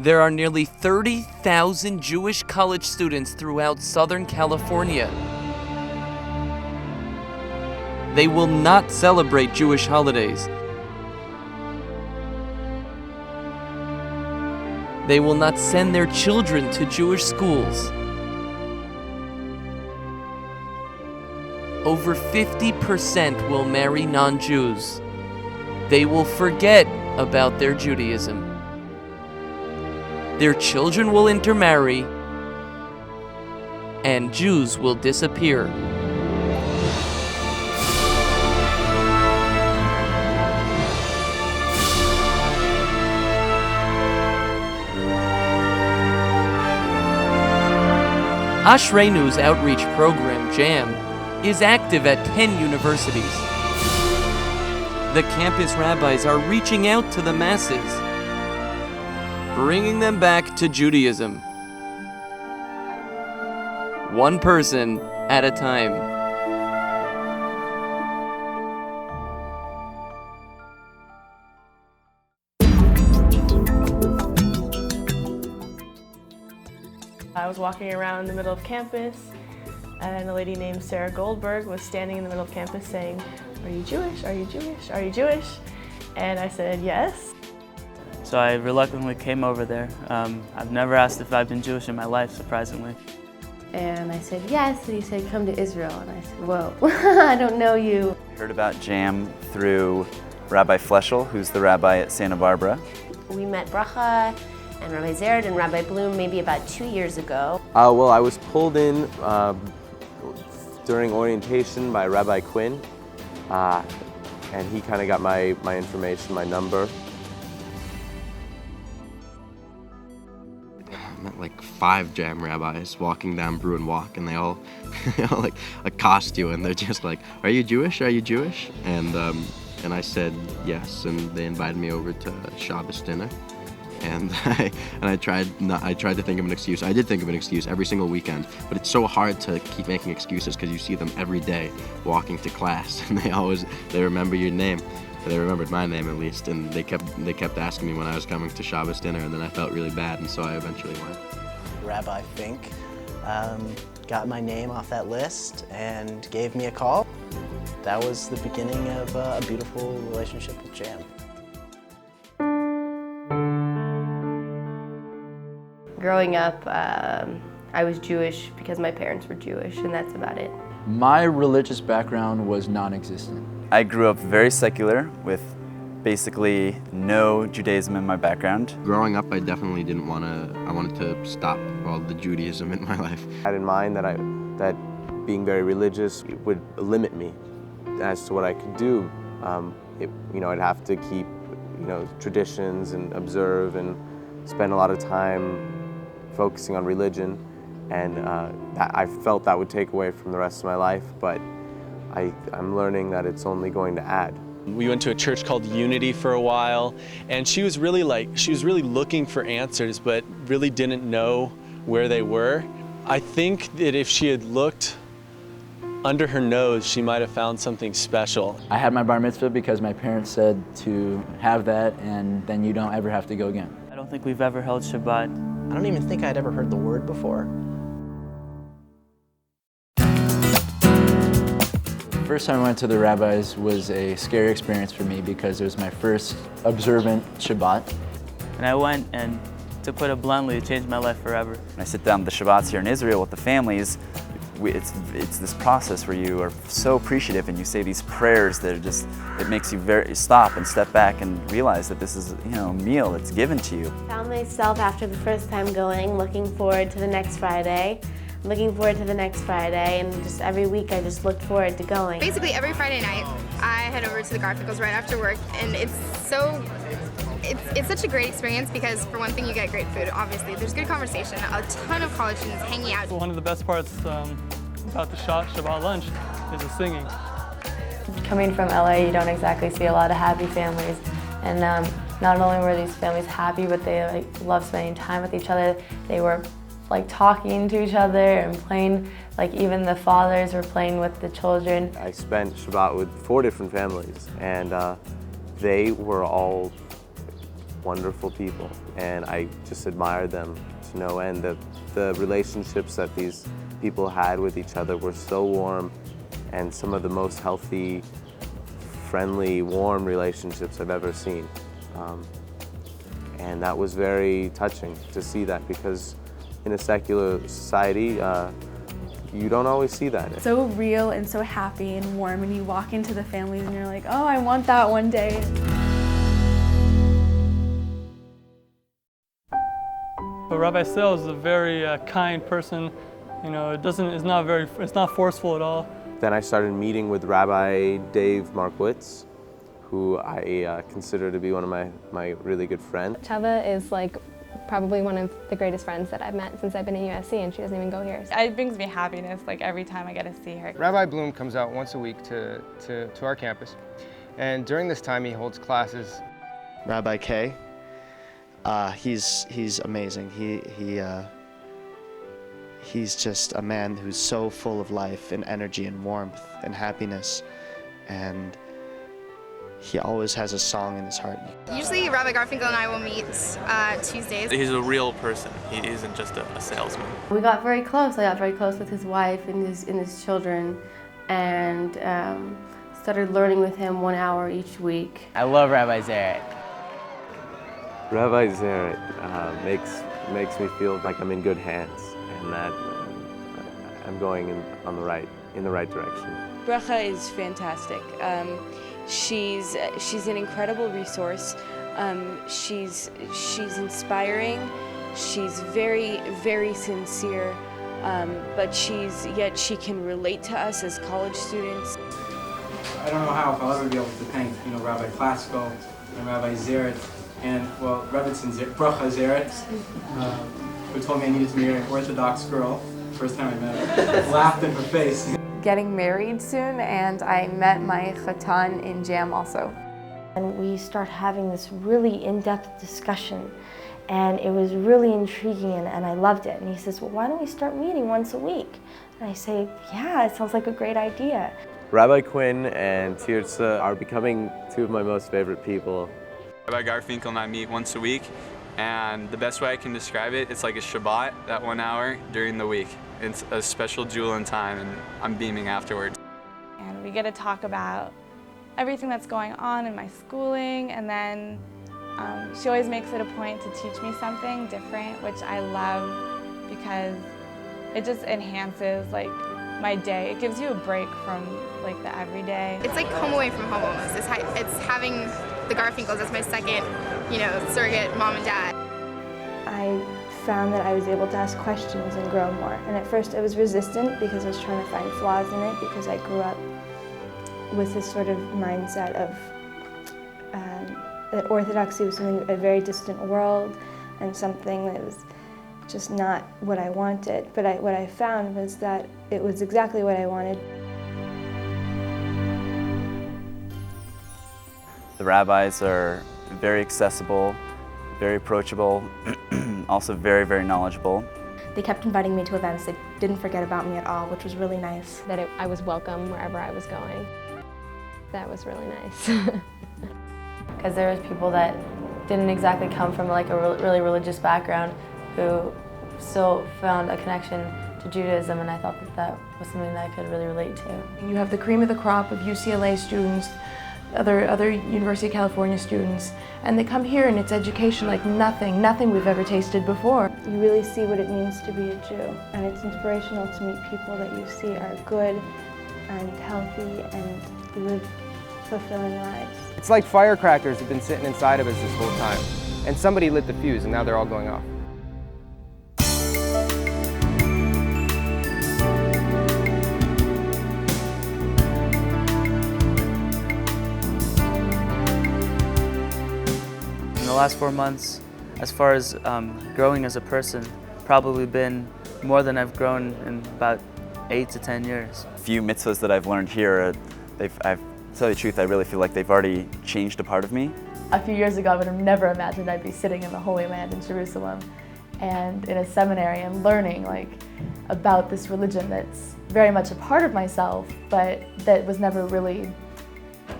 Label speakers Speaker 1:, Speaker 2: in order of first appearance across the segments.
Speaker 1: There are nearly 30,000 Jewish college students throughout Southern California. They will not celebrate Jewish holidays. They will not send their children to Jewish schools. Over 50% will marry non-Jews. They will forget about their Judaism. Their children will intermarry, and Jews will disappear. Ashreinu's outreach program, JAM, is active at 10 universities. The campus rabbis are reaching out to the masses, bringing them back to Judaism, one person at a time.
Speaker 2: I was walking around the middle of campus, and a lady named Sarah Goldberg was standing in the middle of campus saying, "Are you Jewish? Are you Jewish? Are you Jewish?" And I said, "Yes."
Speaker 3: So I reluctantly came over there. I've never asked if I've been Jewish in my life, surprisingly.
Speaker 4: And I said, "Yes," and he said, "Come to Israel." And I said, "Whoa, I don't know you."
Speaker 5: I heard about JAM through Rabbi Fleschel, who's the rabbi at Santa Barbara.
Speaker 4: We met Bracha and Rabbi Zared and Rabbi Bloom maybe about 2 years ago.
Speaker 6: Well, I was pulled in during orientation by Rabbi Quinn, and he kind of got my information, my number.
Speaker 7: I met like 5 JAM rabbis walking down Bruin Walk, and they all like accost you, and they're just like, "Are you Jewish? Are you Jewish?" And I said yes, and they invited me over to Shabbos dinner. And I tried to think of an excuse. I did think of an excuse every single weekend, but it's so hard to keep making excuses because you see them every day walking to class, and they remember your name. They remembered my name at least, and they kept asking me when I was coming to Shabbos dinner, and then I felt really bad, and so I eventually went.
Speaker 8: Rabbi Fink got my name off that list and gave me a call. That was the beginning of a beautiful relationship with JAM.
Speaker 4: Growing up, I was Jewish because my parents were Jewish, and that's about it.
Speaker 9: My religious background was non-existent.
Speaker 5: I grew up very secular with basically no Judaism in my background.
Speaker 7: Growing up, I definitely didn't I wanted to stop all the Judaism in my life.
Speaker 6: I had in mind that being very religious would limit me as to what I could do. I'd have to keep, traditions and observe and spend a lot of time focusing on religion, and I felt that would take away from the rest of my life, but I'm learning that it's only going to add.
Speaker 10: We went to a church called Unity for a while, and she was really looking for answers, but really didn't know where they were. I think that if she had looked under her nose, she might have found something special.
Speaker 9: I had my bar mitzvah because my parents said to have that, and then you don't ever have to go again.
Speaker 3: I don't think we've ever held Shabbat.
Speaker 8: I don't even think I'd ever heard the word before.
Speaker 9: The first time I went to the rabbis was a scary experience for me because it was my first observant Shabbat.
Speaker 3: And I went, and to put it bluntly, it changed my life forever.
Speaker 5: When I sit down the Shabbats here in Israel with the families, it's this process where you are so appreciative and you say these prayers that it makes you stop and step back and realize that this is a meal that's given to you.
Speaker 4: Found myself after the first time going, looking forward to the next Friday, and just every week I just looked forward to going.
Speaker 11: Basically every Friday night I head over to the Garfinkels right after work, and it's such a great experience because for one thing you get great food, obviously. There's good conversation, a ton of college students hanging out.
Speaker 12: One of the best parts about the Shabbat lunch is the singing.
Speaker 2: Coming from LA, you don't exactly see a lot of happy families, and not only were these families happy, but they loved spending time with each other. They were talking to each other and playing, even the fathers were playing with the children.
Speaker 6: I spent Shabbat with 4 different families, and they were all wonderful people, and I just admire them to no end. The relationships that these people had with each other were so warm, and some of the most healthy, friendly, warm relationships I've ever seen. And that was very touching to see that, because in a secular society, you don't always see that.
Speaker 13: So real and so happy and warm, and you walk into the families and you're like, oh, I want that one day.
Speaker 12: But Rabbi Sales is a very kind person. You know, it's not forceful at all.
Speaker 6: Then I started meeting with Rabbi Dave Markowitz, who I consider to be one of my really good friends.
Speaker 14: Chava is like probably one of the greatest friends that I've met since I've been in USC, and she doesn't even go here.
Speaker 15: It brings me happiness like every time I get to see her.
Speaker 16: Rabbi Bloom comes out once a week to our campus, and during this time he holds classes.
Speaker 17: Rabbi K, he's amazing. He's just a man who's so full of life and energy and warmth and happiness, and he always has a song in his heart.
Speaker 11: Usually Rabbi Garfinkel and I will meet Tuesdays.
Speaker 18: He's a real person. He isn't just a salesman.
Speaker 4: We got very close. I got very close with his wife and his children, and started learning with him 1 hour each week.
Speaker 19: I love Rabbi Zaret.
Speaker 6: Rabbi Zaret makes me feel like I'm in good hands, and that I'm going in the right direction.
Speaker 20: Bracha is fantastic. She's an incredible resource. She's inspiring. She's very, very sincere, but yet she can relate to us as college students.
Speaker 21: I don't know if I'll ever be able to paint, Rabbi Classical and Rabbi Zaret, and Bracha Zaret, who told me I needed to marry an Orthodox girl. First time I met her, laughed in her face.
Speaker 22: Getting married soon, and I met my chatan in JAM also.
Speaker 2: And we start having this really in-depth discussion, and it was really intriguing, and I loved it. And he says, well, why don't we start meeting once a week? And I say, yeah, it sounds like a great idea.
Speaker 6: Rabbi Quinn and Tirza are becoming two of my most favorite people.
Speaker 18: Rabbi Garfinkel and I meet once a week, and the best way I can describe it, it's like a Shabbat, that 1 hour during the week. It's a special jewel in time, and I'm beaming afterwards.
Speaker 15: And we get to talk about everything that's going on in my schooling, and then she always makes it a point to teach me something different, which I love because it just enhances like my day. It gives you a break from like the everyday.
Speaker 11: It's like home away from home almost. It's having the Garfinkels as my second, surrogate mom and dad.
Speaker 2: I found that I was able to ask questions and grow more. And at first I was resistant because I was trying to find flaws in it, because I grew up with this sort of mindset of that orthodoxy was a very distant world and something that was just not what I wanted. But what I found was that it was exactly what I wanted.
Speaker 5: The rabbis are very accessible, very approachable, also very, very knowledgeable.
Speaker 23: They kept inviting me to events. They didn't forget about me at all, which was really nice.
Speaker 14: That I was welcome wherever I was going. That was really nice.
Speaker 2: Because there was people that didn't exactly come from like a really religious background who still found a connection to Judaism, and I thought that was something that I could really relate to.
Speaker 24: You have the cream of the crop of UCLA students, other University of California students, and they come here and it's education like nothing we've ever tasted before.
Speaker 2: You really see what it means to be a Jew, and it's inspirational to meet people that you see are good and healthy and live fulfilling lives.
Speaker 16: It's like firecrackers have been sitting inside of us this whole time, and somebody lit the fuse and now they're all going off.
Speaker 3: In the last 4 months, as far as growing as a person, probably been more than I've grown in about 8 to 10 years.
Speaker 5: A few mitzvahs that I've learned here, to tell you the truth, I really feel like they've already changed a part of me.
Speaker 22: A few years ago, I would have never imagined I'd be sitting in the Holy Land in Jerusalem and in a seminary and learning about this religion that's very much a part of myself, but that was never really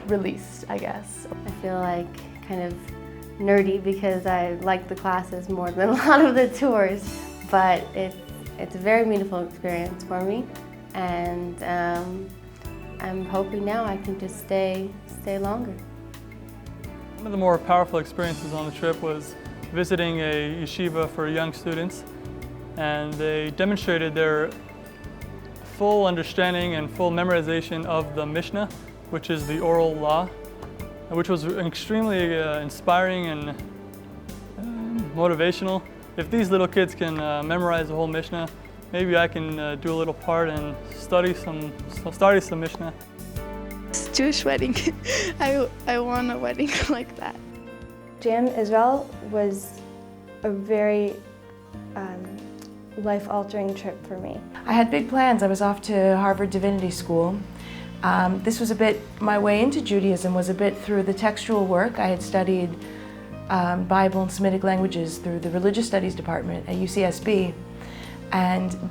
Speaker 22: released, I guess.
Speaker 4: I feel like kind of nerdy because I like the classes more than a lot of the tours, but it's a very meaningful experience for me, and I'm hoping now I can just stay longer.
Speaker 12: One of the more powerful experiences on the trip was visiting a yeshiva for young students, and they demonstrated their full understanding and full memorization of the Mishnah, which is the oral law, which was extremely inspiring and motivational. If these little kids can memorize the whole Mishnah, maybe I can do a little part and study some Mishnah.
Speaker 1: It's a Jewish wedding. I want a wedding like that.
Speaker 13: JAM Israel was a very life-altering trip for me.
Speaker 24: I had big plans. I was off to Harvard Divinity School. This was a bit, my way into Judaism was a bit through the textual work. I had studied Bible and Semitic languages through the Religious Studies department at UCSB.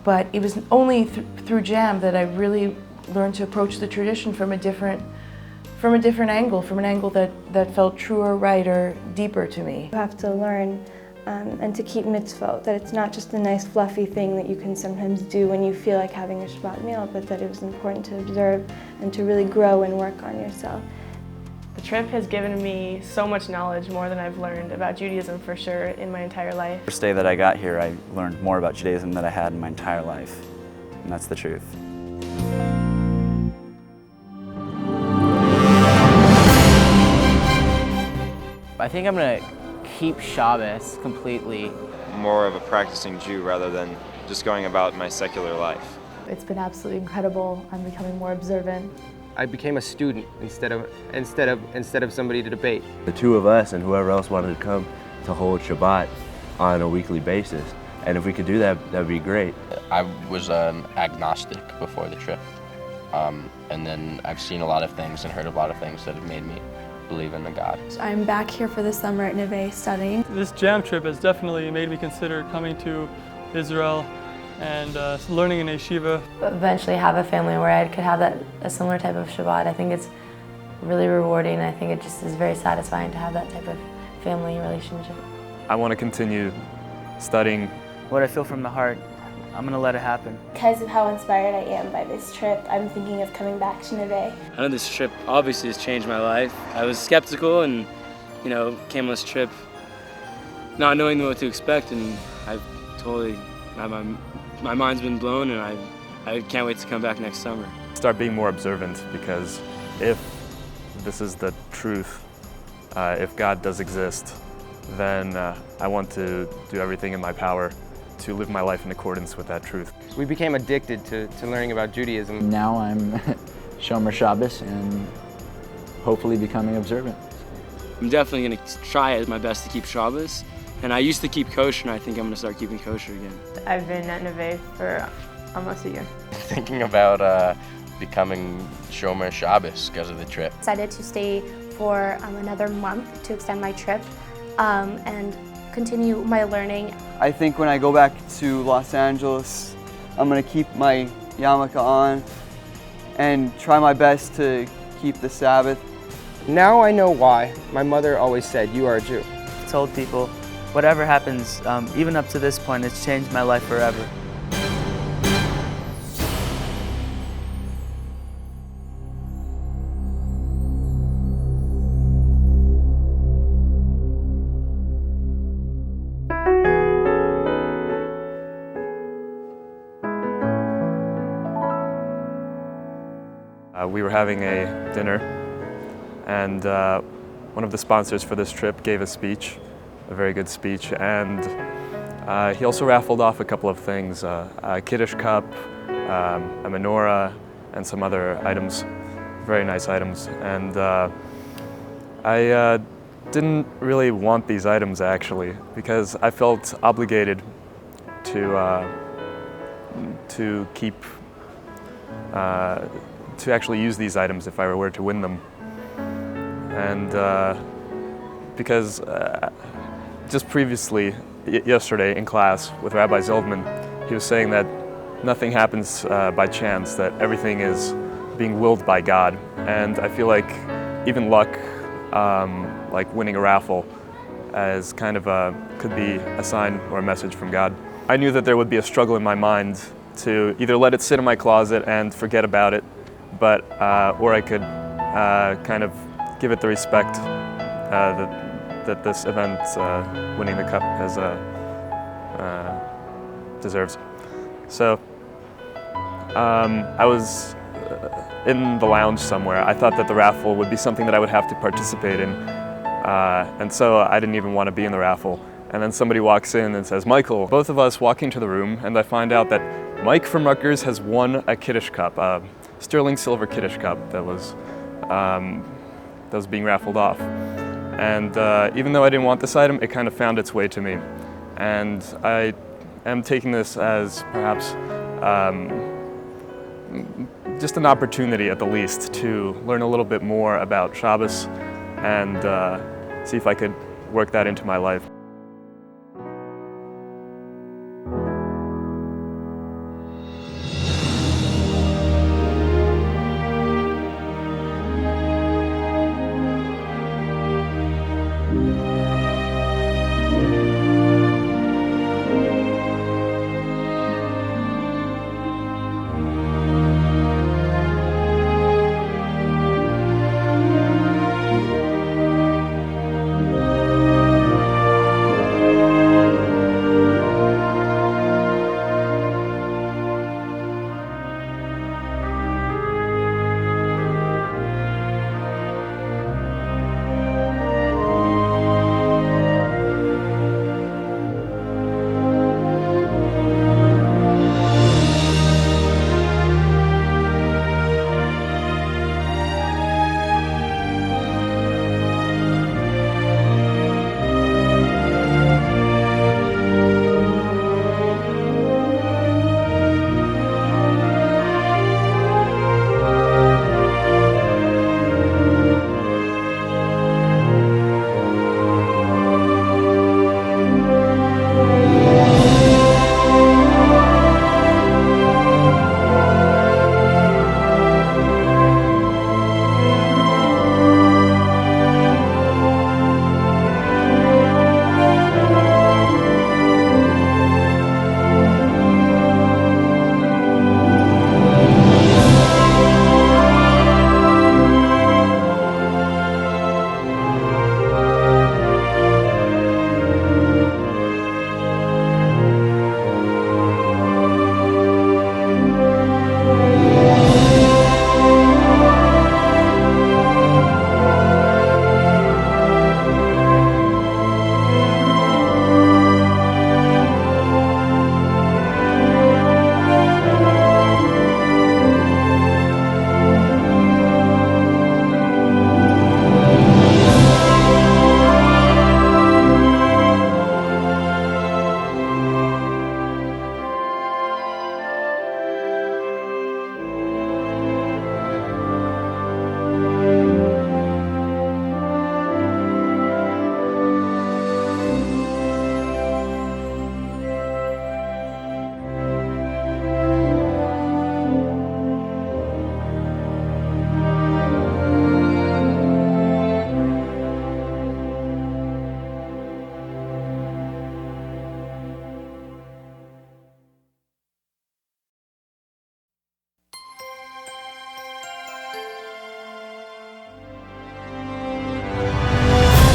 Speaker 24: But it was only through JAM that I really learned to approach the tradition from a different angle, from an angle that felt truer, righter, deeper to me.
Speaker 13: You have to learn and to keep mitzvot, that it's not just a nice fluffy thing that you can sometimes do when you feel like having a Shabbat meal, but that it was important to observe and to really grow and work on yourself.
Speaker 7: The trip has given me so much knowledge, more than I've learned about Judaism for sure in my entire life.
Speaker 5: The first day that I got here, I learned more about Judaism than I had in my entire life, and that's the truth.
Speaker 10: I think I'm going to keep Shabbos completely.
Speaker 19: More of a practicing Jew rather than just going about my secular life.
Speaker 22: It's been absolutely incredible. I'm becoming more observant.
Speaker 16: I became a student instead of somebody to debate.
Speaker 25: The two of us and whoever else wanted to come to hold Shabbat on a weekly basis. And if we could do that, that'd be great.
Speaker 26: I was an agnostic before the trip. And then I've seen a lot of things and heard a lot of things that have made me believe in the God.
Speaker 13: I'm back here for the summer at Neve studying.
Speaker 12: This JAM trip has definitely made me consider coming to Israel and learning in a yeshiva.
Speaker 2: Eventually have a family where I could have a similar type of Shabbat. I think it's really rewarding. I think it just is very satisfying to have that type of family relationship.
Speaker 27: I want to continue studying.
Speaker 3: What I feel from the heart, I'm going to let it happen.
Speaker 28: Because of how inspired I am by this trip, I'm thinking of coming back to Neve.
Speaker 29: I know this trip obviously has changed my life. I was skeptical and, came on this trip not knowing what to expect, and my mind's been blown, and I can't wait to come back next summer.
Speaker 27: Start being more observant, because if this is the truth, if God does exist, then I want to do everything in my power to live my life in accordance with that truth.
Speaker 16: We became addicted to learning about Judaism.
Speaker 9: Now I'm Shomer Shabbos and hopefully becoming observant.
Speaker 29: I'm definitely going to try my best to keep Shabbos. And I used to keep kosher, and I think I'm going to start keeping kosher again.
Speaker 7: I've been at Neve for almost a year.
Speaker 26: Thinking about becoming Shomer Shabbos because of the trip.
Speaker 30: Decided to stay for another month to extend my trip and continue my learning.
Speaker 31: I think when I go back to Los Angeles, I'm going to keep my yarmulke on and try my best to keep the Sabbath.
Speaker 16: Now I know why my mother always said, "You are a Jew."
Speaker 3: I told people, whatever happens, even up to this point, it's changed my life forever.
Speaker 27: We were having a dinner, and one of the sponsors for this trip gave a speech, a very good speech, and he also raffled off a couple of things, a Kiddush cup, a menorah, and some other items, very nice items. And I didn't really want these items, actually, because I felt obligated to keep to actually use these items if I were to win them. And because just previously, yesterday in class with Rabbi Zildman, he was saying that nothing happens by chance, that everything is being willed by God. And I feel like even luck, like winning a raffle, as kind of could be a sign or a message from God. I knew that there would be a struggle in my mind to either let it sit in my closet and forget about it, or I could kind of give it the respect that this event, winning the cup, deserves. So I was in the lounge somewhere. I thought that the raffle would be something that I would have to participate in, and so I didn't even want to be in the raffle. And then somebody walks in and says, "Michael." Both of us walk into the room, and I find out that Mike from Rutgers has won a Kiddush cup, a sterling silver Kiddush cup that was being raffled off. And even though I didn't want this item, it kind of found its way to me. And I am taking this as perhaps just an opportunity, at the least, to learn a little bit more about Shabbos and see if I could work that into my life.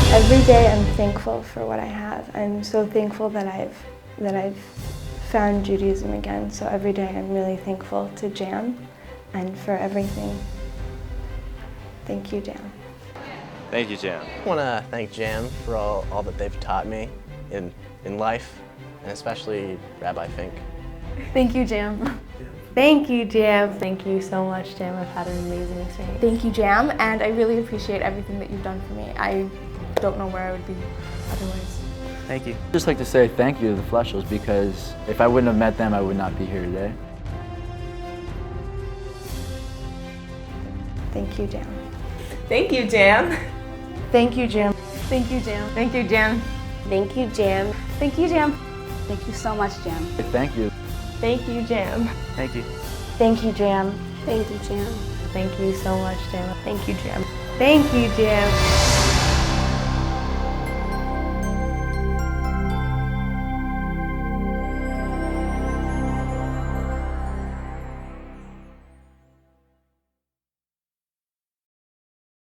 Speaker 13: Every day I'm thankful for what I have. I'm so thankful that I've found Judaism again. So every day I'm really thankful to JAM and for everything. Thank you, JAM.
Speaker 19: Thank you, JAM.
Speaker 10: I want to thank JAM for all that they've taught me in life, and especially Rabbi Fink.
Speaker 22: Thank you, JAM.
Speaker 30: Thank you, JAM.
Speaker 2: Thank you so much, JAM. I've had an amazing experience.
Speaker 30: Thank you, JAM, and I really appreciate everything that you've done for me. I don't know where I would be otherwise.
Speaker 3: Thank you.
Speaker 9: I'd just like to say thank you to the Fleshels, because if I wouldn't have met them, I would not be here today.
Speaker 13: Thank you, JAM.
Speaker 24: Thank you, JAM.
Speaker 22: Thank you, JAM.
Speaker 30: Thank you, JAM.
Speaker 24: Thank you, JAM.
Speaker 28: Thank you, JAM.
Speaker 30: Thank you, JAM.
Speaker 28: Thank you so much, JAM.
Speaker 9: Thank you.
Speaker 7: Thank you, JAM.
Speaker 3: Thank you.
Speaker 2: Thank you, JAM.
Speaker 28: Thank you, JAM.
Speaker 2: Thank you so much, JAM.
Speaker 30: Thank you, JAM. Thank you, JAM.